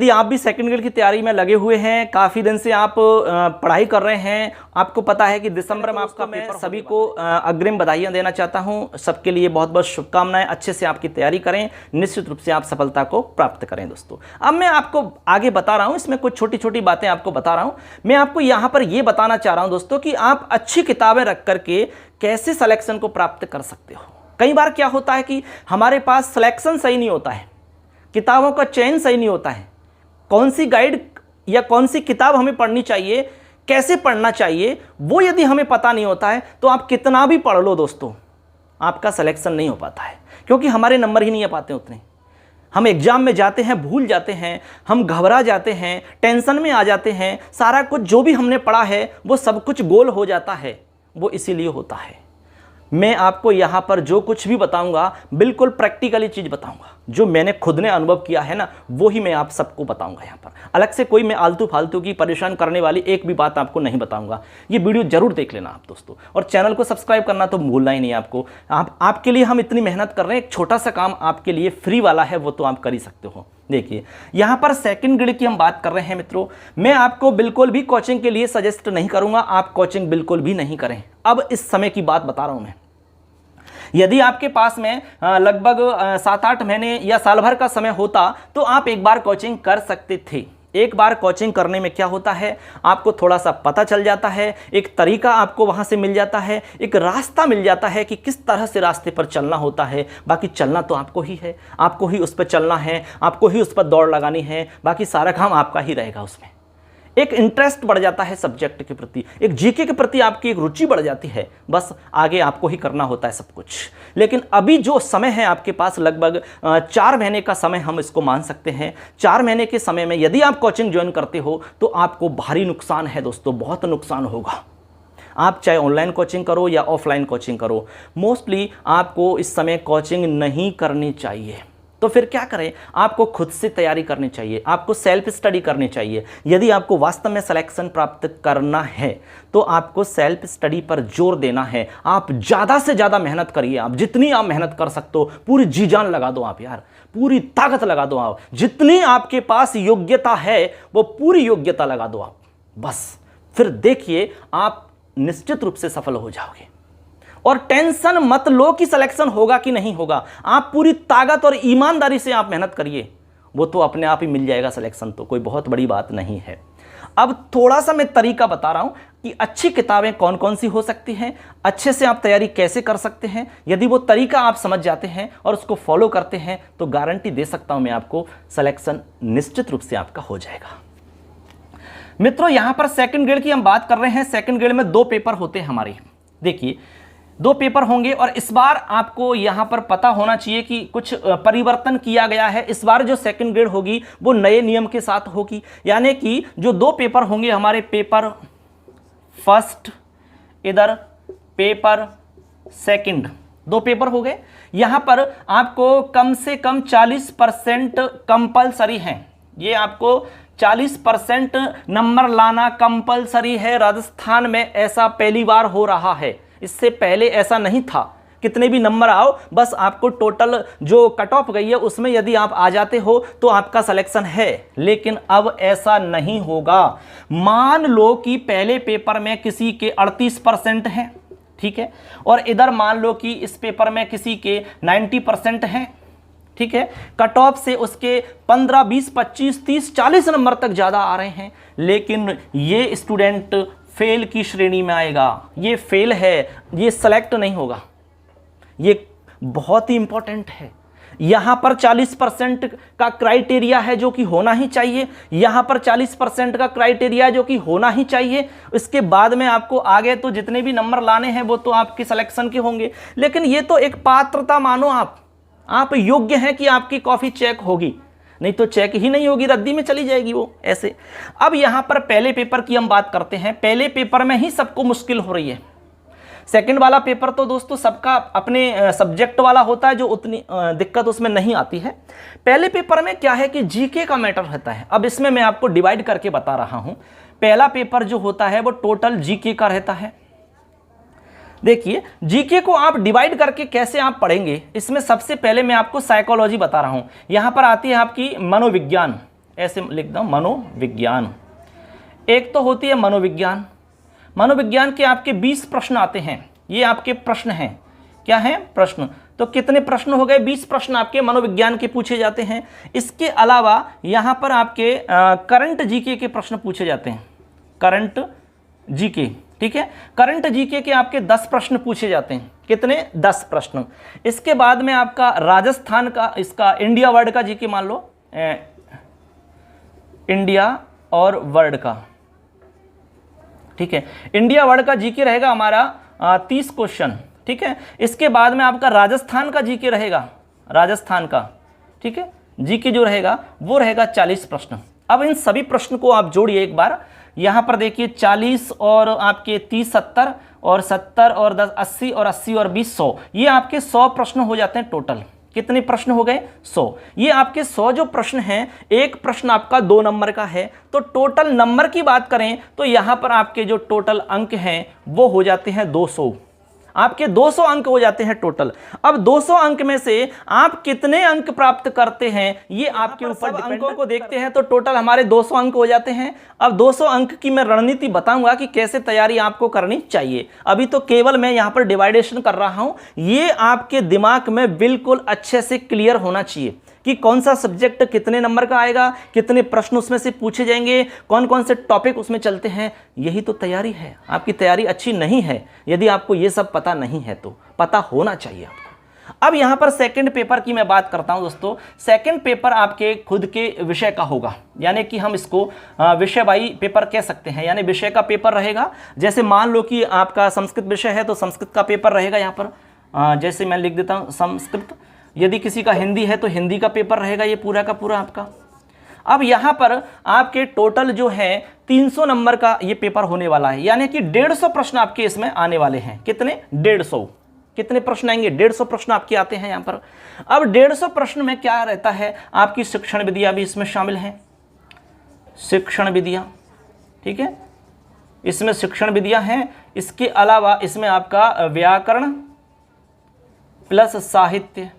यदि आप भी सेकंड ग्रेड की तैयारी में लगे हुए हैं, काफ़ी दिन से आप पढ़ाई कर रहे हैं, आपको पता है कि दिसंबर में आपका पेपर, सभी को अग्रिम बधाइयाँ देना चाहता हूं। सबके लिए बहुत बहुत शुभकामनाएं। अच्छे से आपकी तैयारी करें, निश्चित रूप से आप सफलता को प्राप्त करें दोस्तों। अब मैं आपको आगे बता रहा हूं, इसमें कुछ छोटी छोटी बातें आपको बता रहा हूं। मैं आपको यहां पर यह बताना चाह रहा हूं दोस्तों कि आप अच्छी किताबें रख करके कैसे सिलेक्शन को प्राप्त कर सकते हो। कई बार क्या होता है कि हमारे पास सिलेक्शन सही नहीं होता है, किताबों का चयन सही नहीं होता है, कौन सी गाइड या कौन सी किताब हमें पढ़नी चाहिए, कैसे पढ़ना चाहिए, वो यदि हमें पता नहीं होता है तो आप कितना भी पढ़ लो दोस्तों, आपका सिलेक्शन नहीं हो पाता है, क्योंकि हमारे नंबर ही नहीं आ पाते उतने। हम एग्जाम में जाते हैं, भूल जाते हैं, हम घबरा जाते हैं, टेंशन में आ जाते हैं, सारा कुछ जो भी हमने पढ़ा है वो सब कुछ गोल हो जाता है। वो इसीलिए होता है। मैं आपको यहाँ पर जो कुछ भी बताऊंगा बिल्कुल प्रैक्टिकली चीज़ बताऊंगा, जो मैंने खुद ने अनुभव किया है ना, वो ही मैं आप सबको बताऊंगा। यहाँ पर अलग से कोई मैं आलतू फालतू की परेशान करने वाली एक भी बात आपको नहीं बताऊंगा। ये वीडियो जरूर देख लेना आप दोस्तों, और चैनल को सब्सक्राइब करना तो भूलना ही नहीं आपको। आपके लिए हम इतनी मेहनत कर रहे हैं, एक छोटा सा काम आपके लिए फ्री वाला है, वो तो आप कर ही सकते हो। देखिए यहाँ पर सेकंड ग्रेड की हम बात कर रहे हैं मित्रों। मैं आपको बिल्कुल भी कोचिंग के लिए सजेस्ट नहीं करूंगा, आप कोचिंग बिल्कुल भी नहीं करें। अब इस समय की बात बता रहा हूं मैं। यदि आपके पास में लगभग 7-8 महीने या साल भर का समय होता तो आप एक बार कोचिंग कर सकते थे। एक बार कोचिंग करने में क्या होता है, आपको थोड़ा सा पता चल जाता है, एक तरीका आपको वहां से मिल जाता है, एक रास्ता मिल जाता है कि किस तरह से रास्ते पर चलना होता है। बाकी चलना तो आपको ही है, आपको ही उस पर चलना है, आपको ही उस पर दौड़ लगानी है, बाकी सारा काम आपका ही रहेगा। उसमें एक इंटरेस्ट बढ़ जाता है सब्जेक्ट के प्रति, एक जीके के प्रति आपकी एक रुचि बढ़ जाती है। बस आगे आपको ही करना होता है सब कुछ। लेकिन अभी जो समय है आपके पास, लगभग 4 महीने का समय हम इसको मान सकते हैं। 4 महीने के समय में यदि आप कोचिंग ज्वाइन करते हो तो आपको भारी नुकसान है दोस्तों, बहुत नुकसान होगा। आप चाहे ऑनलाइन कोचिंग करो या ऑफलाइन कोचिंग करो, मोस्टली आपको इस समय कोचिंग नहीं करनी चाहिए। तो फिर क्या करें, आपको खुद से तैयारी करनी चाहिए, आपको सेल्फ स्टडी करनी चाहिए। यदि आपको वास्तव में सिलेक्शन प्राप्त करना है तो आपको सेल्फ स्टडी पर जोर देना है। आप ज़्यादा से ज़्यादा मेहनत करिए, आप जितनी आप मेहनत कर सकते हो पूरी जी जान लगा दो आप यार, पूरी ताकत लगा दो आप, जितनी आपके पास योग्यता है वो पूरी योग्यता लगा दो आप। बस फिर देखिए आप निश्चित रूप से सफल हो जाओगे। और टेंशन मत लो कि सिलेक्शन होगा कि नहीं होगा, आप पूरी ताकत और ईमानदारी से आप मेहनत करिए, वो तो अपने आप ही मिल जाएगा सिलेक्शन, तो कोई बहुत बड़ी बात नहीं है। अब थोड़ा सा मैं तरीका बता रहा हूं कि अच्छी किताबें कौन कौन सी हो सकती हैं, अच्छे से आप तैयारी कैसे कर सकते हैं। यदि वो तरीका आप समझ जाते हैं और उसको फॉलो करते हैं तो गारंटी दे सकता हूं मैं आपको, सिलेक्शन निश्चित रूप से आपका हो जाएगा। मित्रों यहां पर सेकंड ग्रेड की हम बात कर रहे हैं। सेकंड ग्रेड में 2 पेपर होते हैं हमारे। देखिए 2 पेपर होंगे और इस बार आपको यहां पर पता होना चाहिए कि कुछ परिवर्तन किया गया है। इस बार जो सेकंड ग्रेड होगी वो नए नियम के साथ होगी, यानी कि जो 2 पेपर होंगे हमारे, पेपर फर्स्ट, इधर पेपर सेकंड, 2 पेपर हो गए। यहां पर आपको कम से कम 40% कंपलसरी है। ये आपको 40% नंबर लाना कंपलसरी है। राजस्थान में ऐसा पहली बार हो रहा है, इससे पहले ऐसा नहीं था। कितने भी नंबर आओ, बस आपको टोटल जो कट ऑफ गई है उसमें यदि आप आ जाते हो तो आपका सिलेक्शन है। लेकिन अब ऐसा नहीं होगा। मान लो कि पहले पेपर में किसी के 38% हैं, ठीक है, और इधर मान लो कि इस पेपर में किसी के 90% हैं, ठीक है। कट ऑफ से उसके 15, 20, 25, 30, 40 नंबर तक ज़्यादा आ रहे हैं, लेकिन ये स्टूडेंट फेल की श्रेणी में आएगा। ये फेल है, ये सेलेक्ट नहीं होगा। ये बहुत ही इंपॉर्टेंट है। यहां पर 40% का क्राइटेरिया है जो कि होना ही चाहिए, यहां पर 40% का क्राइटेरिया जो कि होना ही चाहिए। इसके बाद में आपको आगे तो जितने भी नंबर लाने हैं वो तो आपके सिलेक्शन के होंगे, लेकिन ये तो एक पात्रता मानो आप योग्य हैं कि आपकी कॉपी चेक होगी, नहीं तो चेक ही नहीं होगी, रद्दी में चली जाएगी वो ऐसे। अब यहां पर पहले पेपर की हम बात करते हैं। पहले पेपर में ही सबको मुश्किल हो रही है। सेकंड वाला पेपर तो दोस्तों सबका अपने सब्जेक्ट वाला होता है, जो उतनी दिक्कत उसमें नहीं आती है। पहले पेपर में क्या है कि जीके का मैटर रहता है। अब इसमें मैं आपको डिवाइड करके बता रहा हूं। पहला पेपर जो होता है वो टोटल जीके का रहता है। देखिए जीके को आप डिवाइड करके कैसे आप पढ़ेंगे, इसमें सबसे पहले मैं आपको साइकोलॉजी बता रहा हूं। यहां पर आती है आपकी मनोविज्ञान, ऐसे लिख दो मनोविज्ञान। एक तो होती है मनोविज्ञान। मनोविज्ञान के आपके 20 प्रश्न आते हैं, ये आपके प्रश्न हैं। क्या है? प्रश्न। तो कितने प्रश्न हो गए? 20 प्रश्न आपके मनोविज्ञान के पूछे जाते हैं। इसके अलावा यहां पर आपके करंट जीके के प्रश्न पूछे जाते हैं। करंट जीके, ठीक है। करंट जीके के आपके 10 प्रश्न पूछे जाते हैं। कितने? 10 प्रश्न। इसके बाद में आपका राजस्थान का, इसका इंडिया वर्ल्ड का जीके मान लो, इंडिया और वर्ल्ड का, ठीक है। इंडिया वर्ल्ड का जीके रहेगा हमारा 30 क्वेश्चन, ठीक है। इसके बाद में आपका राजस्थान का जीके रहेगा, राजस्थान का, ठीक है, जीके जो रहेगा वो रहेगा 40 प्रश्न। अब इन सभी प्रश्न को आप जोड़िए एक बार। यहां पर देखिए 40 और आपके 30 70 और 70 और 10 80 और 80 और 20 100, ये आपके 100 प्रश्न हो जाते हैं टोटल। कितने प्रश्न हो गए? 100। ये आपके 100 जो प्रश्न हैं, एक प्रश्न आपका 2 नंबर का है, तो टोटल नंबर की बात करें तो यहां पर आपके जो टोटल अंक हैं वो हो जाते हैं 200। आपके 200 अंक हो जाते हैं टोटल। अब 200 अंक में से आप कितने अंक प्राप्त करते हैं ये आपके ऊपर डिपेंड। अंकों को देखते हैं तो टोटल हमारे 200 अंक हो जाते हैं। अब 200 अंक की मैं रणनीति बताऊंगा कि कैसे तैयारी आपको करनी चाहिए। अभी तो केवल मैं यहां पर डिवाइडेशन कर रहा हूं, ये आपके दिमाग में बिल्कुल अच्छे से क्लियर होना चाहिए कि कौन सा सब्जेक्ट कितने नंबर का आएगा, कितने प्रश्न उसमें से पूछे जाएंगे, कौन कौन से टॉपिक उसमें चलते हैं। यही तो तैयारी है। आपकी तैयारी अच्छी नहीं है यदि आपको ये सब पता नहीं है, तो पता होना चाहिए आपको। अब यहां पर सेकंड पेपर की मैं बात करता हूं दोस्तों। सेकंड पेपर आपके खुद के विषय का होगा, यानी कि हम इसको विषय वाई पेपर कह सकते हैं, यानी विषय का पेपर रहेगा। जैसे मान लो कि आपका संस्कृत विषय है तो संस्कृत का पेपर रहेगा यहां पर। जैसे मैं लिख देता हूं संस्कृत। यदि किसी का हिंदी है तो हिंदी का पेपर रहेगा ये पूरा का पूरा आपका। अब यहां पर आपके टोटल जो है 300 नंबर का ये पेपर होने वाला है, यानी कि 150 प्रश्न आपके इसमें आने वाले हैं। कितने? 150। कितने प्रश्न आएंगे? 150 प्रश्न आपके आते हैं यहां पर। अब 150 प्रश्न में क्या रहता है, आपकी शिक्षण विधियां भी इसमें शामिल हैं। शिक्षण विधियां, ठीक है, इसमें शिक्षण विधियां हैं। इसके अलावा इसमें आपका व्याकरण प्लस साहित्य,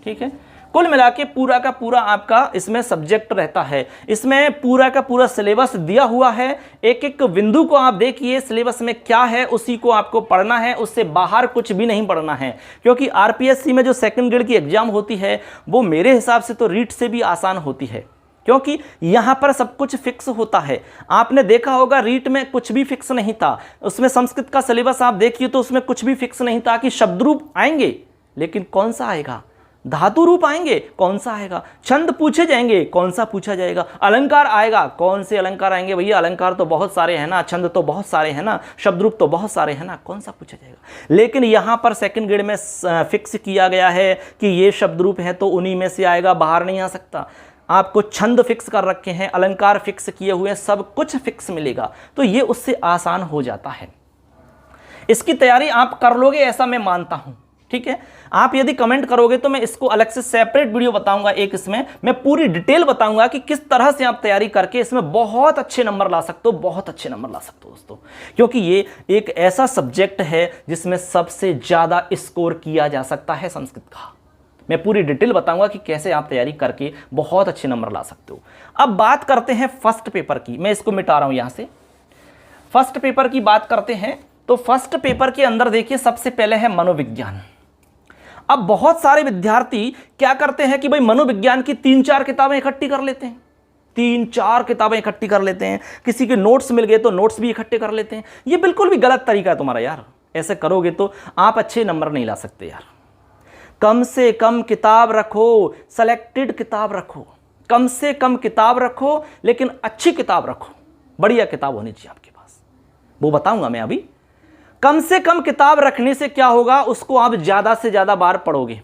ठीक है। कुल मिला के पूरा का पूरा आपका इसमें सब्जेक्ट रहता है। इसमें पूरा का पूरा सिलेबस दिया हुआ है। एक एक बिंदु को आप देखिए सिलेबस में क्या है, उसी को आपको पढ़ना है, उससे बाहर कुछ भी नहीं पढ़ना है। क्योंकि आरपीएससी में जो सेकंड ग्रेड की एग्जाम होती है वो मेरे हिसाब से तो रीट से भी आसान होती है, क्योंकि यहां पर सब कुछ फिक्स होता है। आपने देखा होगा रीट में कुछ भी फिक्स नहीं था। उसमें संस्कृत का सिलेबस आप देखिए तो उसमें कुछ भी फिक्स नहीं था कि शब्द रूप आएंगे, लेकिन कौन सा आएगा, धातु रूप आएंगे, कौन सा आएगा, छंद पूछे जाएंगे, कौन सा पूछा जाएगा, अलंकार आएगा, कौन से अलंकार आएंगे। भैया अलंकार तो बहुत सारे हैं ना, छंद तो बहुत सारे हैं ना, शब्द रूप तो बहुत सारे हैं ना, कौन सा पूछा जाएगा। लेकिन यहां पर सेकंड ग्रेड में फिक्स किया गया है कि ये शब्द रूप है तो उन्हीं में से आएगा, बाहर नहीं आ सकता। आपको छंद फिक्स कर रखे हैं, अलंकार फिक्स किए हुए हैं, सब कुछ फिक्स मिलेगा, तो ये उससे आसान हो जाता है। इसकी तैयारी आप कर लोगे ऐसा मैं मानता हूं, ठीक है। आप यदि कमेंट करोगे तो मैं इसको अलग से सेपरेट वीडियो बताऊंगा, एक इसमें मैं पूरी डिटेल बताऊंगा कि किस तरह से आप तैयारी करके इसमें बहुत अच्छे नंबर ला सकते हो, बहुत अच्छे नंबर ला सकते हो दोस्तों। क्योंकि ये एक ऐसा सब्जेक्ट है जिसमें सबसे ज्यादा स्कोर किया जा सकता है संस्कृत का। मैं पूरी डिटेल बताऊंगा कि कैसे आप तैयारी करके बहुत अच्छे नंबर ला सकते हो। अब बात करते हैं फर्स्ट पेपर की। मैं इसको मिटा रहा हूं यहां से। फर्स्ट पेपर की बात करते हैं तो फर्स्ट पेपर के अंदर देखिए सबसे पहले है मनोविज्ञान। अब बहुत सारे विद्यार्थी क्या करते हैं कि भाई मनोविज्ञान की 3-4 किताबें इकट्ठी कर लेते हैं, 3-4 किताबें इकट्ठी कर लेते हैं। किसी के नोट्स मिल गए तो नोट्स भी इकट्ठे कर लेते हैं। ये बिल्कुल भी गलत तरीका है तुम्हारा यार। ऐसे करोगे तो आप अच्छे नंबर नहीं ला सकते यार। कम से कम किताब रखो, सेलेक्टेड किताब रखो, कम से कम किताब रखो, लेकिन अच्छी किताब रखो, बढ़िया किताब होनी चाहिए आपके पास। वो बताऊंगा मैं अभी। कम से कम किताब रखने से क्या होगा, उसको आप ज्यादा से ज्यादा बार पढ़ोगे।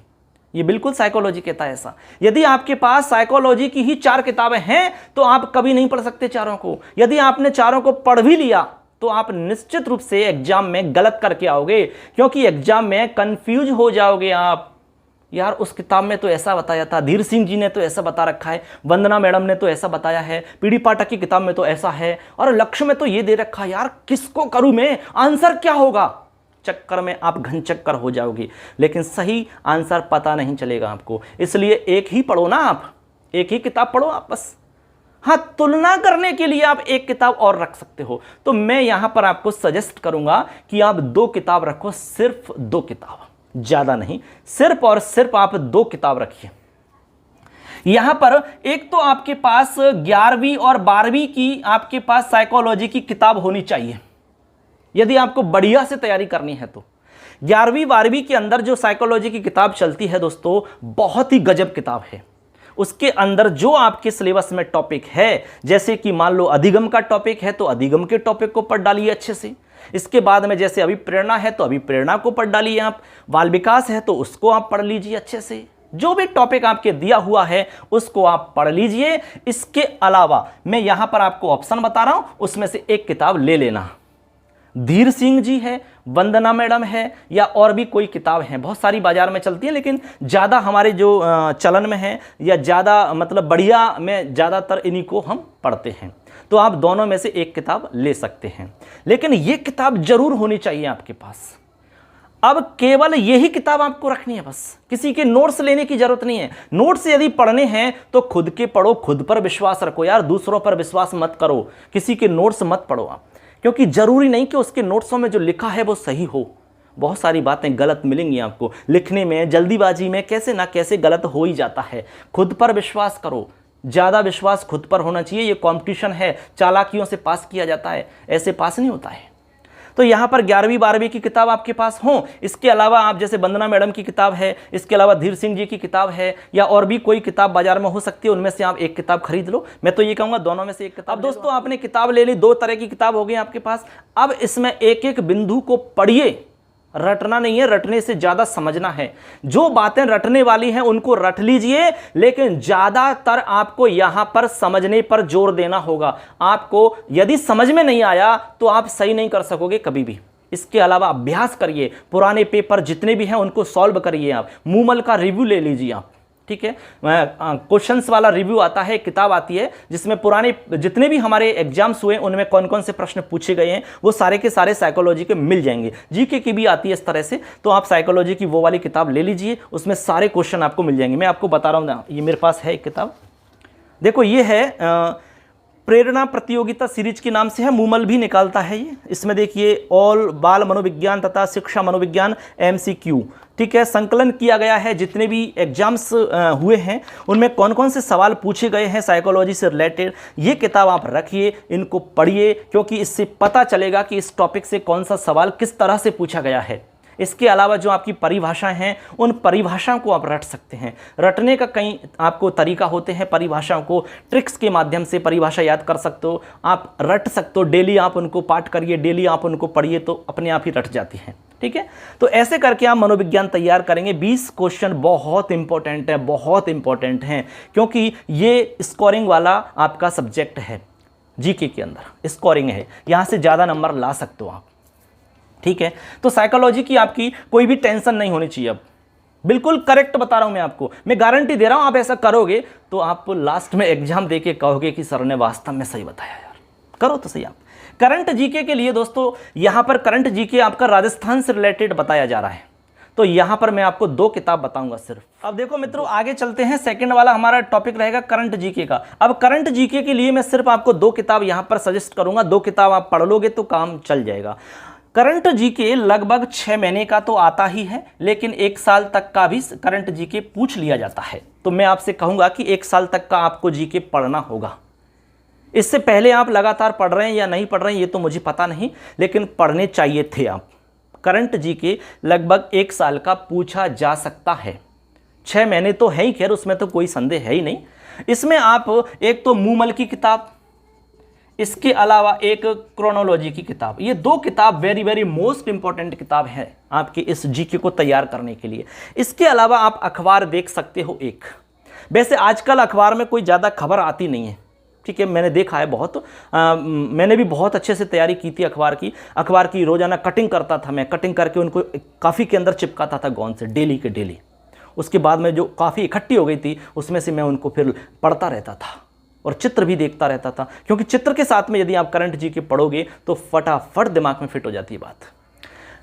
ये बिल्कुल साइकोलॉजी कहता है ऐसा। यदि आपके पास साइकोलॉजी की ही 4 किताबें हैं तो आप कभी नहीं पढ़ सकते चारों को। यदि आपने चारों को पढ़ भी लिया तो आप निश्चित रूप से एग्जाम में गलत करके आओगे, क्योंकि एग्जाम में कंफ्यूज हो जाओगे आप। यार उस किताब में तो ऐसा बताया था, धीर सिंह जी ने तो ऐसा बता रखा है, वंदना मैडम ने तो ऐसा बताया है, पीडी पाठक की किताब में तो ऐसा है, और लक्ष्य में तो ये दे रखा है। यार किसको करूं मैं, आंसर क्या होगा, चक्कर में आप घन चक्कर हो जाओगे, लेकिन सही आंसर पता नहीं चलेगा आपको। इसलिए एक ही पढ़ो ना, आप एक ही किताब पढ़ो आप बस। हाँ, तुलना करने के लिए आप एक किताब और रख सकते हो। तो मैं यहां पर आपको सजेस्ट करूंगा कि आप 2 किताब रखो, सिर्फ 2 किताब, ज्यादा नहीं, सिर्फ और सिर्फ आप 2 किताब रखिए। यहां पर एक तो आपके पास 11वीं और 12वीं की आपके पास साइकोलॉजी की किताब होनी चाहिए, यदि आपको बढ़िया से तैयारी करनी है तो। 11वीं 12वीं के अंदर जो साइकोलॉजी की किताब चलती है दोस्तों, बहुत ही गजब किताब है। उसके अंदर जो आपके सिलेबस में टॉपिक है, जैसे कि मान लो अधिगम का टॉपिक है तो अधिगम के टॉपिक को पढ़ डालिए अच्छे से। इसके बाद में जैसे अभिप्रेरणा है तो अभिप्रेरणा को पढ़ डालिए आप। बाल विकास है तो उसको आप पढ़ लीजिए अच्छे से। जो भी टॉपिक आपके दिया हुआ है उसको आप पढ़ लीजिए। इसके अलावा मैं यहां पर आपको ऑप्शन बता रहा हूं, उसमें से एक किताब ले लेना। धीर सिंह जी है, वंदना मैडम है, या और भी कोई किताब है, बहुत सारी बाजार में चलती है, लेकिन ज़्यादा हमारे जो चलन में है या ज़्यादा मतलब बढ़िया में ज़्यादातर इन्हीं को हम पढ़ते हैं। तो आप दोनों में से एक किताब ले सकते हैं, लेकिन ये किताब जरूर होनी चाहिए आपके पास। अब केवल यही किताब आपको रखनी है, बस किसी के नोट्स लेने की जरूरत नहीं है। नोट्स यदि पढ़ने हैं तो खुद के पढ़ो, खुद पर विश्वास रखो यार, दूसरों पर विश्वास मत करो, किसी के नोट्स मत पढ़ो आप, क्योंकि जरूरी नहीं कि उसके नोट्सों में जो लिखा है वो सही हो। बहुत सारी बातें गलत मिलेंगी आपको लिखने में, जल्दीबाजी में कैसे ना कैसे गलत हो ही जाता है। खुद पर विश्वास करो, ज़्यादा विश्वास खुद पर होना चाहिए। ये कंपटीशन है, चालाकियों से पास किया जाता है, ऐसे पास नहीं होता है। तो यहाँ पर 11वीं 12वीं की किताब आपके पास हो। इसके अलावा आप जैसे वंदना मैडम की किताब है, इसके अलावा धीर सिंह जी की किताब है, या और भी कोई किताब बाजार में हो सकती है, उनमें से आप एक किताब खरीद लो। मैं तो ये कहूँगा दोनों में से एक किताब। अब दोस्तों आपने किताब ले ली, 2 तरह की किताब हो गई आपके पास। अब इसमें एक एक बिंदु को पढ़िए, रटना नहीं है, रटने से ज्यादा समझना है। जो बातें रटने वाली हैं उनको रट लीजिए, लेकिन ज्यादातर आपको यहां पर समझने पर जोर देना होगा। आपको यदि समझ में नहीं आया तो आप सही नहीं कर सकोगे कभी भी। इसके अलावा अभ्यास करिए, पुराने पेपर जितने भी हैं उनको सॉल्व करिए आप। मूमल का रिव्यू ले लीजिए आप, ठीक है। क्वेश्चंस वाला रिव्यू आता है, किताब आती है जिसमें पुराने जितने भी हमारे एग्जाम्स हुए उनमें कौन कौन से प्रश्न पूछे गए हैं वो सारे के सारे साइकोलॉजी के मिल जाएंगे। जीके की भी आती है इस तरह से, तो आप साइकोलॉजी की वो वाली किताब ले लीजिए, उसमें सारे क्वेश्चन आपको मिल जाएंगे। मैं आपको बता रहा हूँ, ये मेरे पास है एक किताब, देखो ये है प्रेरणा प्रतियोगिता सीरीज के नाम से है, मूमल भी निकालता है ये। इसमें देखिए ऑल बाल मनोविज्ञान तथा शिक्षा मनोविज्ञान MCQ, ठीक है, संकलन किया गया है जितने भी एग्जाम्स हुए हैं उनमें कौन कौन से सवाल पूछे गए हैं साइकोलॉजी से रिलेटेड। ये किताब आप रखिए, इनको पढ़िए, क्योंकि इससे पता चलेगा कि इस टॉपिक से कौन सा सवाल किस तरह से पूछा गया है। इसके अलावा जो आपकी परिभाषाएं हैं उन परिभाषाओं को आप रट सकते हैं। रटने का कई आपको तरीका होते हैं, परिभाषाओं को ट्रिक्स के माध्यम से परिभाषा याद कर सकते हो, आप रट सकते हो। डेली आप उनको पाठ करिए, डेली आप उनको पढ़िए तो अपने आप ही रट जाती हैं, ठीक है। तो ऐसे करके आप मनोविज्ञान तैयार करेंगे। 20 क्वेश्चन बहुत इंपॉर्टेंट है, बहुत इंपॉर्टेंट हैं, क्योंकि ये स्कोरिंग वाला आपका सब्जेक्ट है। जीके के अंदर स्कोरिंग है, यहाँ से ज़्यादा नंबर ला सकते हो आप, ठीक है। तो साइकोलॉजी की आपकी कोई भी टेंशन नहीं होनी चाहिए। अब बिल्कुल करेक्ट बता रहा हूं मैं आपको, मैं गारंटी दे रहा हूं, आप ऐसा करोगे तो आप लास्ट में एग्जाम देके कहोगे कि सर ने वास्तव में सही बताया यार। करो तो सही आप। करंट जीके के लिए दोस्तों यहां पर करंट जीके आपका राजस्थान से रिलेटेड बताया जा रहा है, तो यहां पर मैं आपको 2 किताब बताऊंगा सिर्फ। अब देखो मित्रों, आगे चलते हैं। सेकंड वाला हमारा टॉपिक रहेगा करंट जीके का। अब करंट जीके के लिए मैं सिर्फ आपको 2 किताब यहां पर सजेस्ट करूंगा। 2 किताब आप पढ़ लोगे तो काम चल जाएगा। करंट जीके लगभग 6 महीने का तो आता ही है, लेकिन 1 साल तक का भी करंट जीके पूछ लिया जाता है। तो मैं आपसे कहूंगा कि 1 साल तक का आपको जीके पढ़ना होगा। इससे पहले आप लगातार पढ़ रहे हैं या नहीं पढ़ रहे हैं ये तो मुझे पता नहीं, लेकिन पढ़ने चाहिए थे आप। करंट जीके लगभग 1 साल का पूछा जा सकता है। 6 महीने तो है ही, खैर उसमें तो कोई संदेह है ही नहीं। इसमें आप एक तो मूमल की किताब, इसके अलावा एक क्रोनोलॉजी की किताब, ये 2 किताब वेरी वेरी मोस्ट इंपॉर्टेंट किताब है आपके इस जीके को तैयार करने के लिए। इसके अलावा आप अखबार देख सकते हो एक। वैसे आजकल अखबार में कोई ज़्यादा खबर आती नहीं है, ठीक है, मैंने देखा है बहुत। मैंने भी बहुत अच्छे से तैयारी की थी अखबार की रोजाना कटिंग करता था मैं, कटिंग करके उनको काफ़ी के अंदर चिपकाता था गोंद से डेली के डेली। उसके बाद में जो काफ़ी इकट्ठी हो गई थी उसमें से मैं उनको फिर पढ़ता रहता था और चित्र भी देखता रहता था, क्योंकि चित्र के साथ में यदि आप करंट जीके पढ़ोगे तो फटाफट दिमाग में फिट हो जाती है बात।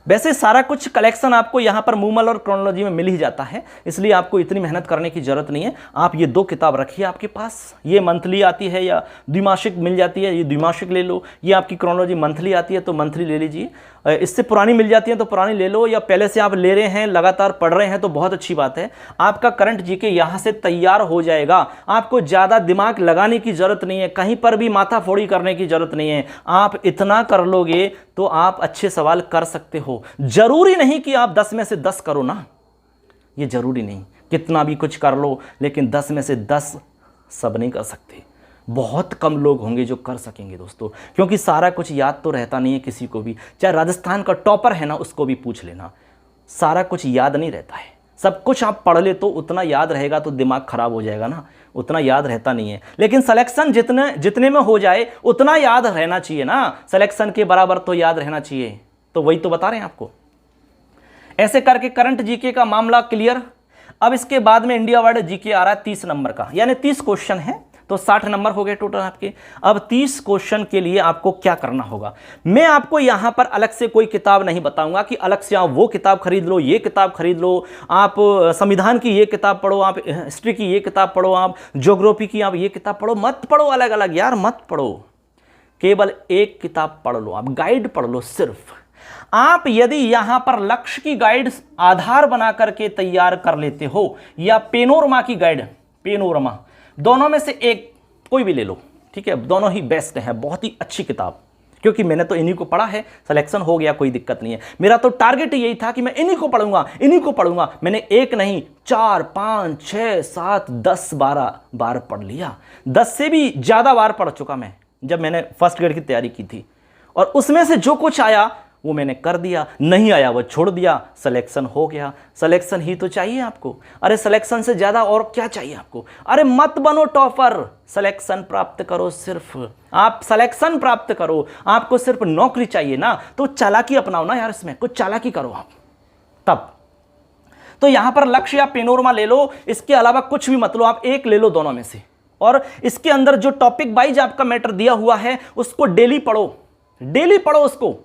वैसे सारा कुछ कलेक्शन आपको यहाँ पर मूमल और क्रोनोलॉजी में मिल ही जाता है, इसलिए आपको इतनी मेहनत करने की जरूरत नहीं है। आप ये 2 किताब रखिए आपके पास, ये मंथली आती है या द्विमासिक मिल जाती है, ये द्विमासिक ले लो। ये आपकी क्रोनोलॉजी मंथली आती है तो मंथली ले लीजिए, इससे पुरानी मिल जाती है तो पुरानी ले लो, या पहले से आप ले रहे हैं लगातार पढ़ रहे हैं तो बहुत अच्छी बात है। आपका करंट जीके यहाँ से तैयार हो जाएगा, आपको ज़्यादा दिमाग लगाने की ज़रूरत नहीं है, कहीं पर भी माथा फोड़ी करने की ज़रूरत नहीं है। आप इतना कर लोगे तो आप अच्छे सवाल कर सकते हो। जरूरी नहीं कि आप 10 में से 10 करो ना, ये जरूरी नहीं, कितना भी कुछ कर लो, लेकिन 10 में से 10 सब नहीं कर सकते। बहुत कम लोग होंगे जो कर सकेंगे दोस्तों, क्योंकि सारा कुछ याद तो रहता नहीं है किसी को भी। चाहे राजस्थान का टॉपर है ना, उसको भी पूछ लेना, सारा कुछ याद नहीं रहता है। सब कुछ आप पढ़ ले तो उतना याद रहेगा तो दिमाग खराब हो जाएगा ना, उतना याद रहता नहीं है। लेकिन सिलेक्शन जितने में हो जाए उतना याद रहना चाहिए ना, सिलेक्शन के बराबर तो याद रहना चाहिए। तो वही तो बता रहे हैं आपको। ऐसे करके करंट जीके का मामला क्लियर। अब इसके बाद में इंडिया वर्ल्ड जीके आ रहा है 30 नंबर का, यानी 30 क्वेश्चन है तो 60 नंबर हो गए टोटल आपके। अब 30 क्वेश्चन के लिए आपको क्या करना होगा, मैं आपको यहां पर अलग से कोई किताब नहीं बताऊंगा कि अलग से आप वो किताब खरीद लो, ये किताब खरीद लो, आप संविधान की ये किताब पढ़ो, आप हिस्ट्री की ये किताब पढ़ो, आप ज्योग्राफी की आप ये किताब पढ़ो। मत पढ़ो अलग अलग यार, मत पढ़ो, केवल एक किताब पढ़ लो, आप गाइड पढ़ लो सिर्फ। आप यदि यहां पर लक्ष्य की गाइड आधार बना करके तैयार कर लेते हो, या पेनोरमा की गाइड, पेनोरमा, दोनों में से एक कोई भी ले लो, ठीक है, दोनों ही बेस्ट है, बहुत ही अच्छी किताब। क्योंकि मैंने तो इन्हीं को पढ़ा है, सिलेक्शन हो गया, कोई दिक्कत नहीं है। मेरा तो टारगेट यही था कि मैं इन्हीं को पढ़ूंगा, इन्हीं को पढ़ूंगा। मैंने एक नहीं 4, 5, 6, 7, 10, 12 बार पढ़ लिया, 10 से भी ज़्यादा बार पढ़ चुका मैं जब मैंने फर्स्ट ग्रेड की तैयारी की थी। और उसमें से जो कुछ आया वो मैंने कर दिया, नहीं आया वो छोड़ दिया, सिलेक्शन हो गया। सिलेक्शन ही तो चाहिए आपको। अरे सिलेक्शन से ज़्यादा और क्या चाहिए आपको? अरे मत बनो टॉपर, सिलेक्शन प्राप्त करो सिर्फ। आप सिलेक्शन प्राप्त करो, आपको सिर्फ नौकरी चाहिए ना, तो चालाकी अपनाओ ना यार, इसमें कुछ चालाकी करो आप तब। तो यहां पर लक्ष्य या पेनोरमा ले लो, इसके अलावा कुछ भी मत लो, आप एक ले लो दोनों में से। और इसके अंदर जो टॉपिक वाइज आपका मैटर दिया हुआ है उसको डेली पढ़ो, डेली पढ़ो, उसको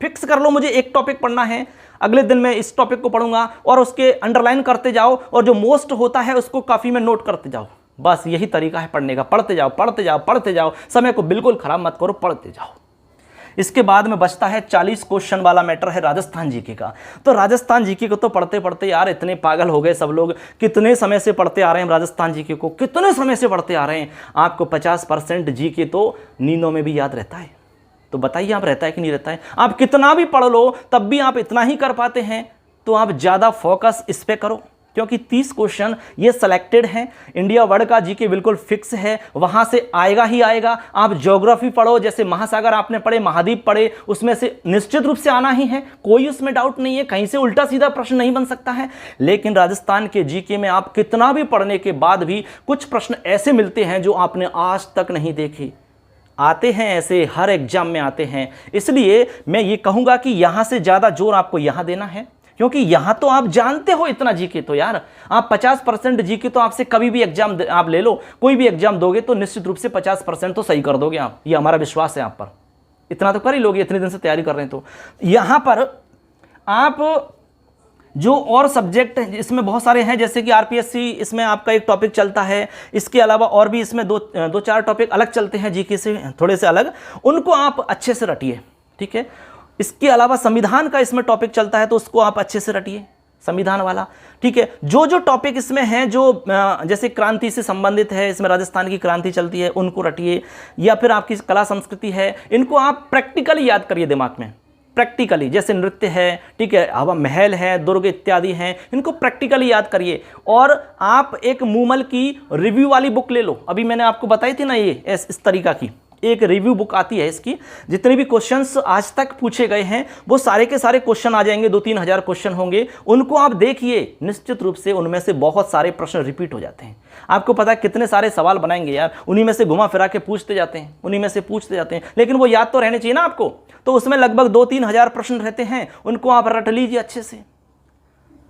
फिक्स कर लो, मुझे एक टॉपिक पढ़ना है, अगले दिन मैं इस टॉपिक को पढ़ूंगा, और उसके अंडरलाइन करते जाओ, और जो मोस्ट होता है उसको काफी में नोट करते जाओ। बस यही तरीका है पढ़ने का, पढ़ते जाओ पढ़ते जाओ पढ़ते जाओ, समय को बिल्कुल खराब मत करो, पढ़ते जाओ। इसके बाद में बचता है 40 क्वेश्चन वाला मैटर है राजस्थान जीके का। तो राजस्थान जीके को तो पढ़ते पढ़ते यार इतने पागल हो गए सब लोग, कितने समय से पढ़ते आ रहे हैं राजस्थान जीके को, कितने समय से पढ़ते आ रहे हैं। आपको 50% जीके तो नींदों में भी याद रहता है, तो बताइए आप रहता है कि नहीं रहता है? आप कितना भी पढ़ लो तब भी आप इतना ही कर पाते हैं, तो आप ज़्यादा फोकस इस पे करो, क्योंकि 30 क्वेश्चन ये सिलेक्टेड हैं। इंडिया वर्ल्ड का जीके बिल्कुल फिक्स है, वहाँ से आएगा ही आएगा। आप ज्योग्राफी पढ़ो, जैसे महासागर आपने पढ़े, महाद्वीप पढ़े, उसमें से निश्चित रूप से आना ही है, कोई उसमें डाउट नहीं है, कहीं से उल्टा सीधा प्रश्न नहीं बन सकता है। लेकिन राजस्थान के जीके में आप कितना भी पढ़ने के बाद भी कुछ प्रश्न ऐसे मिलते हैं जो आपने आज तक नहीं देखे, आते हैं ऐसे, हर एग्जाम में आते हैं। इसलिए मैं ये कहूँगा कि यहाँ से ज़्यादा जोर आपको यहाँ देना है, क्योंकि यहाँ तो आप जानते हो इतना जीके, तो यार आप 50% जीके तो आपसे कभी भी एग्जाम आप ले लो, कोई भी एग्जाम दोगे तो निश्चित रूप से 50% तो सही कर दोगे आप, ये हमारा विश्वास है आप पर। इतना तो कर ही लोगे, इतने दिन से तैयारी कर रहे हैं। तो यहाँ पर आप जो और सब्जेक्ट इसमें बहुत सारे हैं, जैसे कि आरपीएससी, इसमें आपका एक टॉपिक चलता है, इसके अलावा और भी इसमें दो चार टॉपिक अलग चलते हैं जीके से थोड़े से अलग, उनको आप अच्छे से रटिए, ठीक है। इसके अलावा संविधान का इसमें टॉपिक चलता है तो उसको आप अच्छे से रटिए, संविधान वाला, ठीक है। जो जो टॉपिक इसमें हैं जो जैसे क्रांति से संबंधित है, इसमें राजस्थान की क्रांति चलती है, उनको रटिए। या फिर आपकी कला संस्कृति है, इनको आप प्रैक्टिकली याद करिए दिमाग में, प्रैक्टिकली, जैसे नृत्य है, ठीक है, हवा महल है, दुर्ग इत्यादि हैं, इनको प्रैक्टिकली याद करिए। और आप एक मूमल की रिव्यू वाली बुक ले लो, अभी मैंने आपको बताई थी ना, ये इस तरीका की एक रिव्यू बुक आती है, इसकी जितने भी क्वेश्चंस आज तक पूछे गए हैं वो सारे के सारे क्वेश्चन आ जाएंगे, 2-3 हज़ार क्वेश्चन होंगे, उनको आप देखिए। निश्चित रूप से उनमें से बहुत सारे प्रश्न रिपीट हो जाते हैं। आपको पता है कितने सारे सवाल बनाएंगे यार, उन्हीं में से घुमा फिरा के पूछते जाते हैं, उन्हीं में से पूछते जाते हैं, लेकिन वो याद तो रहने चाहिए ना आपको। तो उसमें लगभग 2-3 हज़ार प्रश्न रहते हैं, उनको आप रट लीजिए अच्छे से,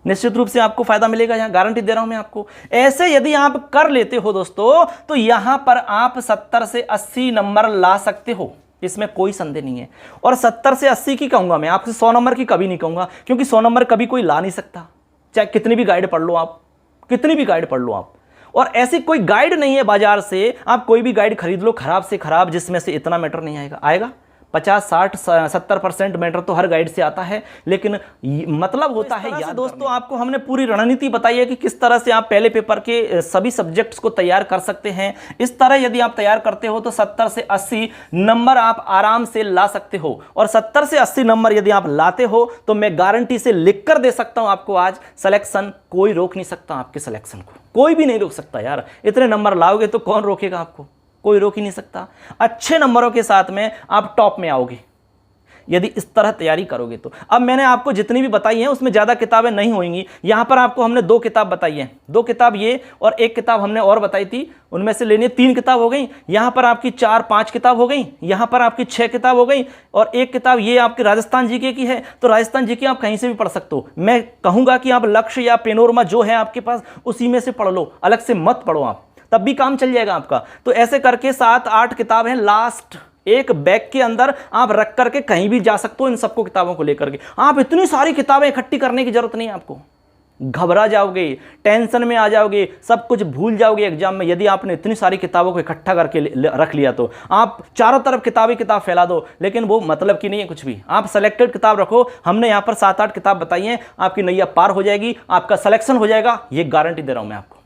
निश्चित रूप से आपको फायदा मिलेगा, यहाँ गारंटी दे रहा हूं मैं आपको। ऐसे यदि आप कर लेते हो दोस्तों, तो यहां पर आप 70 से 80 नंबर ला सकते हो, इसमें कोई संदेह नहीं है। और 70 से 80 की कहूंगा मैं, आपसे 100 नंबर की कभी नहीं कहूंगा, क्योंकि 100 नंबर कभी कोई ला नहीं सकता, चाहे कितनी भी गाइड पढ़ लो आप, कितनी भी गाइड पढ़ लो आप। और ऐसी कोई गाइड नहीं है बाजार से, आप कोई भी गाइड खरीद लो खराब से खराब, जिसमें से इतना मैटर नहीं आएगा। आएगा 50, 60, 70% मैटर तो हर गाइड से आता है, लेकिन मतलब होता है याद। दोस्तों आपको हमने पूरी रणनीति बताई है कि किस तरह से आप पहले पेपर के सभी सब्जेक्ट्स को तैयार कर सकते हैं। इस तरह यदि आप तैयार करते हो तो 70 से 80 नंबर आप आराम से ला सकते हो। और 70 से 80 नंबर यदि आप लाते हो तो मैं गारंटी से लिख कर दे सकता हूं आपको, आज सिलेक्शन कोई रोक नहीं सकता, आपके सिलेक्शन को कोई भी नहीं रोक सकता यार। इतने नंबर लाओगे तो कौन रोकेगा आपको, कोई रोक ही नहीं सकता। अच्छे नंबरों के साथ में आप टॉप में आओगे यदि इस तरह तैयारी करोगे तो। अब मैंने आपको जितनी भी बताई हैं उसमें ज़्यादा किताबें नहीं होंगी। यहाँ पर आपको हमने 2 किताब बताई हैं, 2 किताब ये और 1 किताब हमने और बताई थी, उनमें से लेनी 3 किताब हो गई। यहाँ पर आपकी 4-5 किताब हो गई, यहाँ पर आपकी 6 किताब हो गई, और 1 किताब ये आपकी राजस्थान जीके की है। तो राजस्थान जीके आप कहीं से भी पढ़ सकते हो। मैं कहूँगा कि आप लक्ष्य या पेनोरमा जो है आपके पास उसी में से पढ़ लो, अलग से मत पढ़ो आप, तब भी काम चल जाएगा आपका। तो ऐसे करके 7-8 किताब हैं, लास्ट एक बैग के अंदर आप रख करके कहीं भी जा सकते हो इन सबको किताबों को लेकर के। आप इतनी सारी किताबें इकट्ठी करने की जरूरत नहीं है आपको, घबरा जाओगे, टेंशन में आ जाओगे, सब कुछ भूल जाओगे एग्जाम में। यदि आपने इतनी सारी किताबों को इकट्ठा करके रख लिया तो आप चारों तरफ किताब ही किताब फैला दो, लेकिन वो मतलब की नहीं है कुछ भी। आप सेलेक्टेड किताब रखो, हमने यहाँ पर 7-8 किताब बताई हैं, आपकी नैया पार हो जाएगी, आपका सिलेक्शन हो जाएगा, ये गारंटी दे रहा हूं मैं आपको।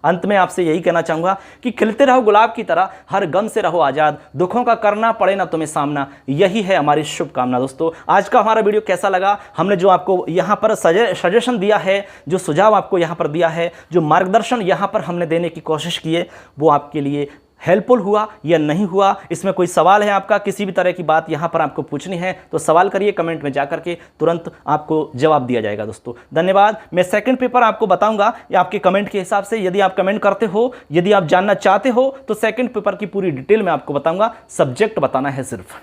अंत में आपसे यही कहना चाहूंगा कि खिलते रहो गुलाब की तरह, हर गम से रहो आजाद, दुखों का करना पड़े ना तुम्हें सामना, यही है हमारी शुभकामना। दोस्तों आज का हमारा वीडियो कैसा लगा, हमने जो आपको यहाँ पर सजेशन दिया है, जो सुझाव आपको यहाँ पर दिया है, जो मार्गदर्शन यहाँ पर हमने देने की कोशिश की है, वो आपके लिए हेल्पफुल हुआ या नहीं हुआ, इसमें कोई सवाल है आपका, किसी भी तरह की बात यहाँ पर आपको पूछनी है तो सवाल करिए कमेंट में जाकर के, तुरंत आपको जवाब दिया जाएगा। दोस्तों धन्यवाद। मैं सेकंड पेपर आपको बताऊंगा आपके कमेंट के हिसाब से। यदि आप कमेंट करते हो, यदि आप जानना चाहते हो तो सेकंड पेपर की पूरी डिटेल में आपको बताऊंगा, सब्जेक्ट बताना है सिर्फ।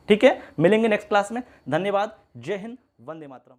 ठीक है, मिलेंगे नेक्स्ट क्लास में। धन्यवाद। जय हिंद, वंदे मातरम।